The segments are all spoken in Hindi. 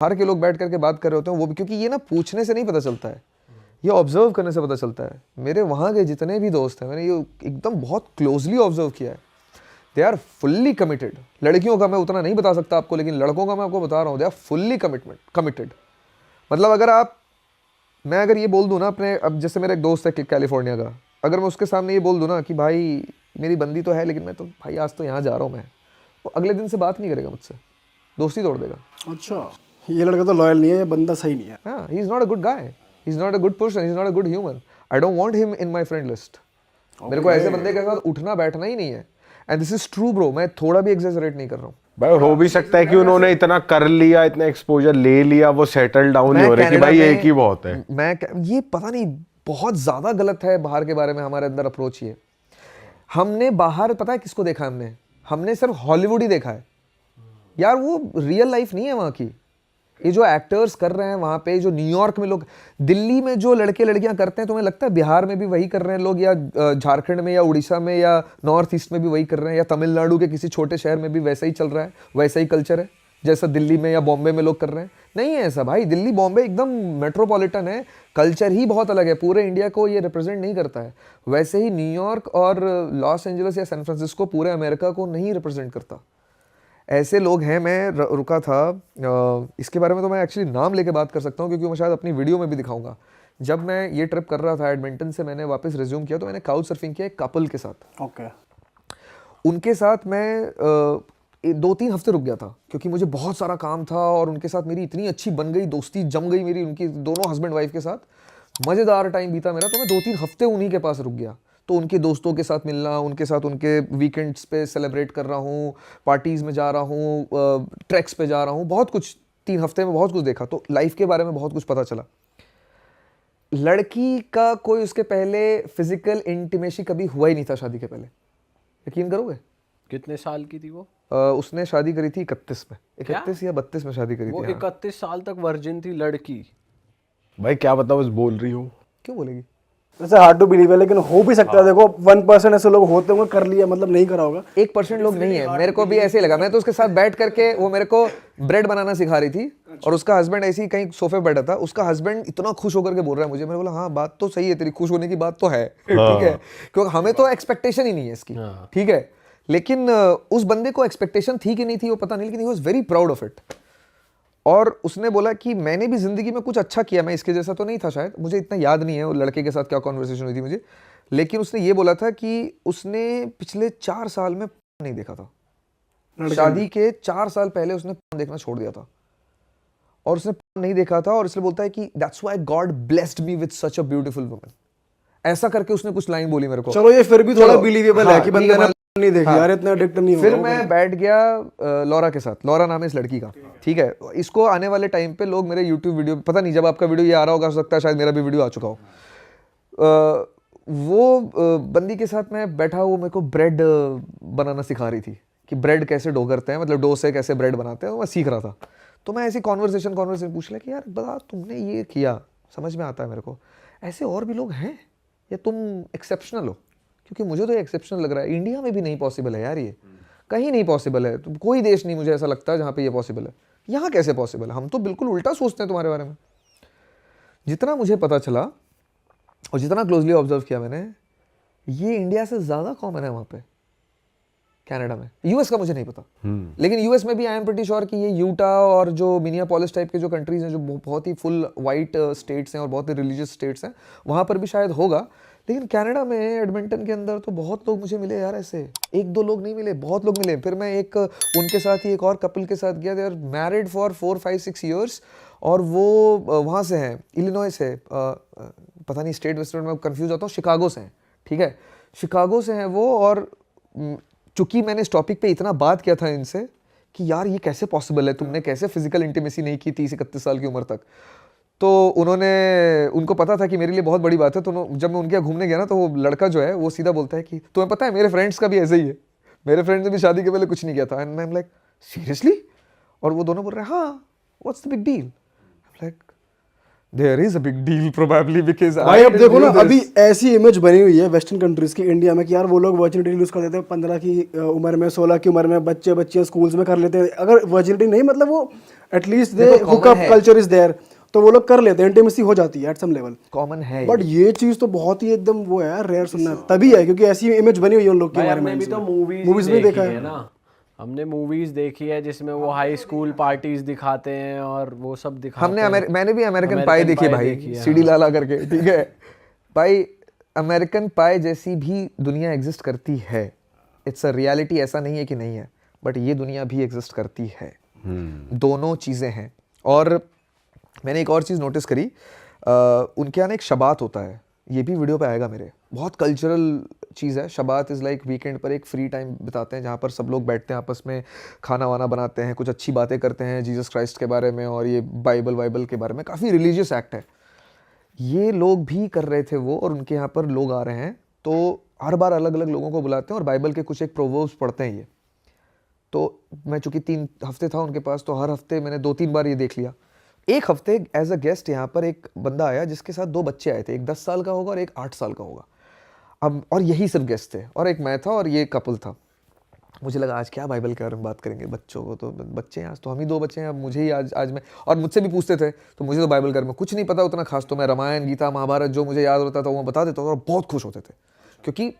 बाहर के लोग बैठ करके बात कर रहे होते हैं वो भी, क्योंकि ये ना पूछने से नहीं पता चलता है, ये ऑब्जर्व करने से पता चलता है। मेरे वहाँ के जितने भी दोस्त हैं मैंने ये एकदम बहुत क्लोजली ऑब्जर्व किया है, दे आर फुल्ली कमिटेड। लड़कियों का मैं उतना नहीं बता सकता आपको, लेकिन लड़कों का मैं आपको बता रहा हूँ, दे आर फुल्ली कमिटेड। मतलब मैं अगर ये बोल दूँ ना अपने, अब जैसे मेरा एक दोस्त है कैलिफोर्निया का, अगर मैं उसके सामने ये बोल दूँ ना कि भाई मेरी बंदी तो है लेकिन मैं तो भाई आज तो यहाँ जा रहा हूँ मैं, वो अगले दिन से बात नहीं करेगा मुझसे, दोस्ती तोड़ देगा। अच्छा, ये लड़का तो लॉयल नहीं है, ये बंदा सही नहीं है। हाँ, he is not a good guy, he is not a good person, he is not a good human, I don't want him in my friend list. मेरे को ऐसे बंदे के साथ उठना बैठना ही नहीं है, and this is true bro, मैं थोड़ा भी एग्जैजरेट नहीं कर रहा हूँ। भाई हो भी सकता है कि उन्होंने इतना कर लिया, इतना एक्सपोजर ले लिया, वो सेटल डाउन नहीं हो रहे कि भाई एक ही बहुत है। ये पता नहीं बहुत ज्यादा गलत है बाहर के बारे में हमारे अंदर अप्रोच। ये हमने बाहर पता है किसको देखा, हमने सिर्फ हॉलीवुड ही देखा है यार, वो रियल लाइफ नहीं है वहाँ की। ये जो एक्टर्स कर रहे हैं वहाँ पे, जो न्यूयॉर्क में लोग, दिल्ली में जो लड़के लड़कियाँ करते हैं, तुम्हें लगता है बिहार में भी वही कर रहे हैं लोग, या झारखंड में या उड़ीसा में या नॉर्थ ईस्ट में भी वही कर रहे हैं, या तमिलनाडु के किसी छोटे शहर में भी वैसा ही चल रहा है, वैसा ही कल्चर है जैसा दिल्ली में या बॉम्बे में लोग कर रहे हैं? नहीं है ऐसा भाई। दिल्ली बॉम्बे एकदम मेट्रोपॉलिटन है, कल्चर ही बहुत अलग है, पूरे इंडिया को ये रिप्रेजेंट नहीं करता है। वैसे ही न्यूयॉर्क और लॉस एंजलिस या सैन फ्रांसिस्को पूरे अमेरिका को नहीं रिप्रेजेंट करता। ऐसे लोग हैं। मैं रुका था, इसके बारे में तो मैं एक्चुअली नाम लेके बात कर सकता हूँ क्योंकि मैं शायद अपनी वीडियो में भी दिखाऊंगा। जब मैं ये ट्रिप कर रहा था एडमिंटन से, मैंने वापस रिज्यूम किया तो मैंने काउच सर्फिंग किया एक कपल के साथ। ओके। उनके साथ मैं 2-3 हफ्ते रुक गया था क्योंकि मुझे बहुत सारा काम था, और उनके साथ मेरी इतनी अच्छी बन गई दोस्ती, जम गई मेरी उनकी, दोनों हस्बैंड वाइफ के साथ मज़ेदार टाइम बीता मेरा। तो मैं 2-3 हफ्ते उन्हीं के पास रुक गया। तो उनके दोस्तों के साथ मिलना, उनके साथ उनके वीकेंड्स पे सेलिब्रेट कर रहा हूँ, पार्टीज़ में जा रहा हूँ, ट्रैक्स पे जा रहा हूँ, बहुत कुछ 3 हफ्ते में बहुत कुछ देखा। तो लाइफ के बारे में बहुत कुछ पता चला। लड़की का कोई उसके पहले फिजिकल इंटीमेसी कभी हुआ ही नहीं था शादी के पहले, यकीन करोगे? कितने साल की थी वो? उसने शादी करी थी 31 में, 31 या 32 में शादी करी वो थी। 31 साल तक वर्जिन थी लड़की। भाई क्या बताओ, बस बोल रही हो। क्यों बोलेगी? वैसे हार्ड टू बिलीव है, लेकिन हो भी सकता है। देखो 1% ऐसे लोग होते होंगे, कर लिया मतलब नहीं करा होगा। 1% लोग नहीं है। मेरे को भी ऐसे ही लगा। मैं तो उसके साथ बैठ करके, वो मेरे को ब्रेड बनाना सिखा रही थी और उसका हस्बैंड ऐसे ही कहीं सोफे बैठा था। उसका हस्बैंड इतना खुश होकर के बोल रहा है मुझे। मैंने बोला हाँ बात तो सही है तेरी, खुश होने की बात तो है, ठीक है, क्योंकि हमें तो एक्सपेक्टेशन ही नहीं है इसकी, ठीक है। लेकिन उस बंदे को एक्सपेक्टेशन थी कि नहीं थी वो पता नहीं, लेकिन he was very proud of it. और उसने बोला कि मैंने भी जिंदगी में कुछ अच्छा किया, मैं इसके जैसा तो नहीं था शायद, मुझे इतना याद नहीं है वो लड़के के साथ क्या कॉन्वर्सेशन हुई थी मुझे, लेकिन उसने ये बोला था कि उसने पिछले 4 साल में नहीं देखा था। शादी के 4 साल पहले उसने देखना छोड़ दिया था और उसने नहीं देखा था, और इसलिए बोलता है कि that's why God blessed me with such a beautiful woman. ऐसा करके उसने कुछ लाइन बोली मेरे को। चलो ये फिर भी थोड़ा बिलीवेबल है कि बंदे ने नहीं देखी हाँ। यार, इतना एडिक्ट नहीं फिर होगा। मैं बैठ गया लॉरा के साथ। लॉरा नाम है इस लड़की का, ठीक है। इसको आने वाले टाइम पे लोग मेरे यूट्यूब वीडियो, पता नहीं जब आपका वीडियो ये आ रहा होगा, हो सकता है शायद मेरा भी वीडियो आ चुका हो। वो बंदी के साथ मैं बैठा, वो मेरे को ब्रेड बनाना सिखा रही थी कि ब्रेड कैसे डो करते हैं, मतलब डो से कैसे ब्रेड बनाते हैं, मैं सीख रहा था। तो मैं ऐसी कॉन्वर्सेशन पूछ लिया कि यार बता तुमने ये किया, समझ में आता है मेरे को, ऐसे और भी लोग हैं या तुम एक्सेप्शनल हो? क्योंकि मुझे तो ये एक्सेप्शनल लग रहा है। इंडिया में भी नहीं पॉसिबल है यार, ये कहीं नहीं पॉसिबल है। तो कोई देश नहीं मुझे ऐसा लगता है जहाँ पे ये पॉसिबल है। यहाँ कैसे पॉसिबल है? हम तो बिल्कुल उल्टा सोचते हैं तुम्हारे बारे में। जितना मुझे पता चला और जितना क्लोजली ऑब्जर्व किया मैंने, ये इंडिया से ज़्यादा कॉमन है वहाँ पे, कनाडा में। यूएस का मुझे नहीं पता, लेकिन यूएस में भी आई एम प्रीटी श्योर कि ये यूटा और जो मिनियापोलिस टाइप के जो कंट्रीज हैं, जो बहुत ही फुल वाइट स्टेट्स हैं और बहुत ही रिलीजियस स्टेट्स हैं, वहाँ पर भी शायद होगा। लेकिन कनाडा में एडमिंटन के अंदर तो बहुत लोग मुझे मिले यार, ऐसे 1-2 लोग नहीं मिले, बहुत लोग मिले। फिर मैं उनके साथ ही एक और कपल के साथ गया। They are married for 4-5-6 years, और वो वहाँ से हैं, इलिनॉय से, पता नहीं स्टेट वेस्टर्न में कंफ्यूज होता हूँ, शिकागो से हैं, ठीक है, शिकागो से हैं वो। और चूंकि मैंने इस टॉपिक पे इतना बात किया था इनसे कि यार ये कैसे पॉसिबल है, तुमने कैसे फिजिकल इंटीमेसी नहीं की 30-31 साल की उम्र तक, तो उनको पता था कि मेरे लिए बहुत बड़ी बात है। तो जब मैं उनके यहाँ घूमने गया ना, तो वो लड़का जो है वो सीधा बोलता है कि तुम्हें पता है मेरे फ्रेंड्स का भी ऐसे ही है, मेरे फ्रेंड्स ने भी शादी के पहले कुछ नहीं किया था। And I am like seriously? और वो दोनों बोल रहे हैं हाँ, what's the big deal? Like there is a big deal probably because भाई अब देखो ना, अभी ऐसी इमेज बनी हुई है वेस्टर्न कंट्रीज की इंडिया में कि यार वो लोग वर्जिनिटी लूज कर देते हैं 15 की उम्र में, 16 की उम्र में, बच्चे बच्चियां स्कूल्स में कर लेते हैं। अगर वर्जिनिटी नहीं मतलब वो at least they hook up culture is there, तो वो लोग कर लेते हैं, इंटीमेसी हो जाती है एट सम लेवल। कॉमन है बट ये चीज तो बहुत ही एकदम वो है यार, रेयर सुनना तभी है क्योंकि ऐसी इमेज बनी हुई है उन लोग के भाई बारे में। हमने भी तो मूवीज में देखा है ना, हमने मूवीज देखी है जिसमें वो हाई स्कूल पार्टीज दिखाते हैं और वो सब दिखाते हैं। मैंने भी अमेरिकन पाई देखी है भाई, सीडी लाला करके, ठीक है भाई। अमेरिकन पाई जैसी भी दुनिया एग्जिस्ट करती है, इट्स अ रियलिटी, ऐसा नहीं है कि नहीं है, बट ये दुनिया भी एग्जिस्ट करती है। दोनों चीज़ें हैं। और मैंने एक और चीज़ नोटिस करी, उनके यहाँ ना एक शबात होता है, ये भी वीडियो पे आएगा मेरे, बहुत कल्चरल चीज़ है। शबात इज़ लाइक वीकेंड पर एक फ्री टाइम बिताते हैं जहाँ पर सब लोग बैठते हैं, आपस में खाना वाना बनाते हैं, कुछ अच्छी बातें करते हैं जीसस क्राइस्ट के बारे में और ये बाइबल के बारे में। काफ़ी रिलीजियस एक्ट है। ये लोग भी कर रहे थे वो, और उनके यहाँ पर लोग आ रहे हैं तो हर बार अलग अलग लोगों को बुलाते हैं और बाइबल के कुछ एक प्रोवर्ब्स पढ़ते हैं ये। तो मैं चूँकि 3 हफ्ते था उनके पास, तो हर हफ्ते मैंने 2-3 बार ये देख लिया। एक हफ्ते एज अ गेस्ट यहाँ पर एक बंदा आया जिसके साथ 2 बच्चे आए थे, एक 10 साल का होगा और एक 8 साल का होगा। अब और यही सिर्फ गेस्ट थे, और एक मैं था और ये कपल था। मुझे लगा आज क्या बाइबल के बारे में बात करेंगे, बच्चों को तो बच्चे हैं, आज तो हम ही 2 बच्चे हैं, अब मुझे ही आज मैं, और मुझसे भी पूछते थे तो मुझे तो बाइबल के बारे में कुछ नहीं पता उतना खास, तो मैं रामायण गीता महाभारत जो मुझे याद होता था वो बता देता था और बहुत खुश होते थे, क्योंकि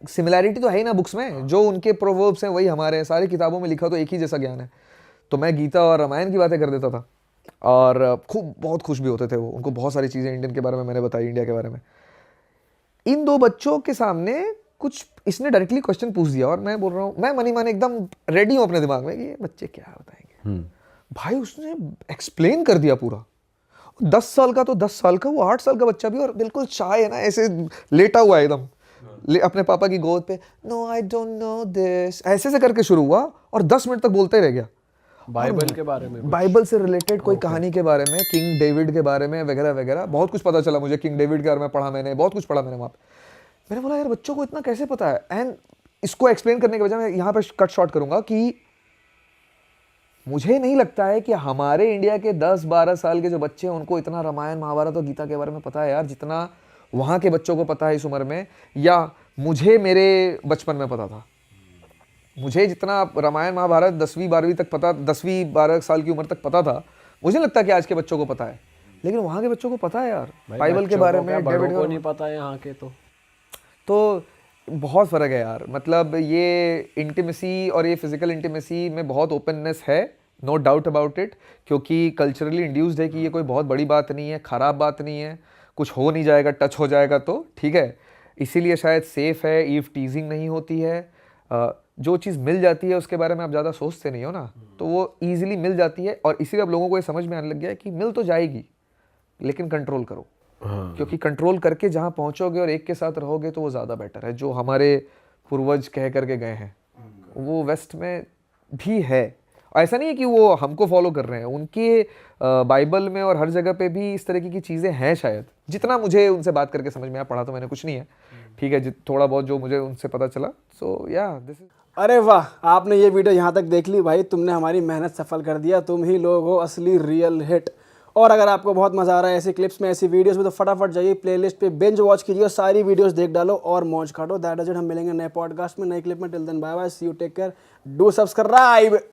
सिमिलैरिटी तो है ही ना बुक्स में, जो उनके प्रोवर्ब्स हैं वही हमारे हैं, सारी किताबों में लिखा तो एक ही जैसा ज्ञान है। तो मैं गीता और रामायण की बातें कर देता था और खूब बहुत खुश भी होते थे वो। उनको बहुत सारी चीज़ें इंडियन के बारे में मैंने बताई, इंडिया के बारे में। इन 2 बच्चों के सामने कुछ इसने डायरेक्टली क्वेश्चन पूछ दिया और मैं बोल रहा हूँ, मैं मनी माने एकदम रेडी हूँ अपने दिमाग में कि ये बच्चे क्या बताएंगे। भाई उसने एक्सप्लेन कर दिया पूरा। 10 साल का तो 10 साल का, वो 8 साल का बच्चा भी, और बिल्कुल शाय है ना, ऐसे लेटा हुआ है एकदम अपने पापा की गोद पे। No I don't know this, ऐसे से करके शुरू हुआ और 10 मिनट तक बोलते ही रह गया। बाइबल के बारे में, बाइबल से रिलेटेड कोई कहानी के बारे में, किंग डेविड के बारे में वगैरह वगैरह, बहुत कुछ पता चला मुझे। किंग डेविड के बारे में पढ़ा मैंने, बहुत कुछ पढ़ा मैंने वहाँ पे। मैंने बोला यार बच्चों को इतना कैसे पता है। एंड इसको एक्सप्लेन करने के बजाय मैं यहाँ पे कट शॉर्ट करूंगा कि मुझे नहीं लगता है कि हमारे इंडिया के 10-12 साल के जो बच्चे हैं उनको इतना रामायण महाभारत और गीता के बारे में पता है यार, जितना वहाँ के बच्चों को पता है इस उम्र में, या मुझे मेरे बचपन में पता था। मुझे जितना रामायण महाभारत 10वीं-12वीं तक पता, 10वीं-12 साल की उम्र तक पता था, मुझे नहीं लगता कि आज के बच्चों को पता है, लेकिन वहाँ के बच्चों को पता है यार बाइबल के बारे में। डेविड को नहीं पता है यहाँ के, तो बहुत फ़र्क है यार। मतलब ये इंटीमेसी और ये फिजिकल इंटीमेसी में बहुत ओपननेस है, नो डाउट अबाउट इट, क्योंकि कल्चरली इंड्यूस्ड है कि ये कोई बहुत बड़ी बात नहीं है, ख़राब बात नहीं है, कुछ हो नहीं जाएगा, टच हो जाएगा तो ठीक है, इसीलिए शायद सेफ़ है, ईव टीजिंग नहीं होती है। जो चीज़ मिल जाती है उसके बारे में आप ज़्यादा सोचते नहीं हो ना, तो वो ईजिली मिल जाती है, और इसीलिए अब लोगों को ये समझ में आने लग गया है कि मिल तो जाएगी लेकिन कंट्रोल करो। क्योंकि कंट्रोल करके जहाँ पहुँचोगे और एक के साथ रहोगे तो वो ज़्यादा बेटर है। जो हमारे पूर्वज कह करके गए हैं वो वेस्ट में भी है। ऐसा नहीं है कि वो हमको फॉलो कर रहे हैं, उनके बाइबल में और हर जगह पे भी इस तरीके की चीज़ें हैं शायद, जितना मुझे उनसे बात करके समझ में आया। पढ़ा तो मैंने कुछ नहीं है, ठीक है, थोड़ा बहुत जो मुझे उनसे पता चला। सो या दिस इज। अरे वाह, आपने ये वीडियो यहाँ तक देख ली भाई, तुमने हमारी मेहनत सफल कर दिया, तुम ही लोग हो असली रियल हिट। और अगर आपको बहुत मज़ा आ रहा है ऐसी क्लिप्स में, ऐसी वीडियोस में, तो फटाफट जाइए प्लेलिस्ट पे बिंज वॉच कीजिए और सारी वीडियोस देख डालो और मौज काटो। That is it. हम मिलेंगे नए पॉडकास्ट में, नए क्लिप में। Till then bye bye, see you, take care, do subscribe.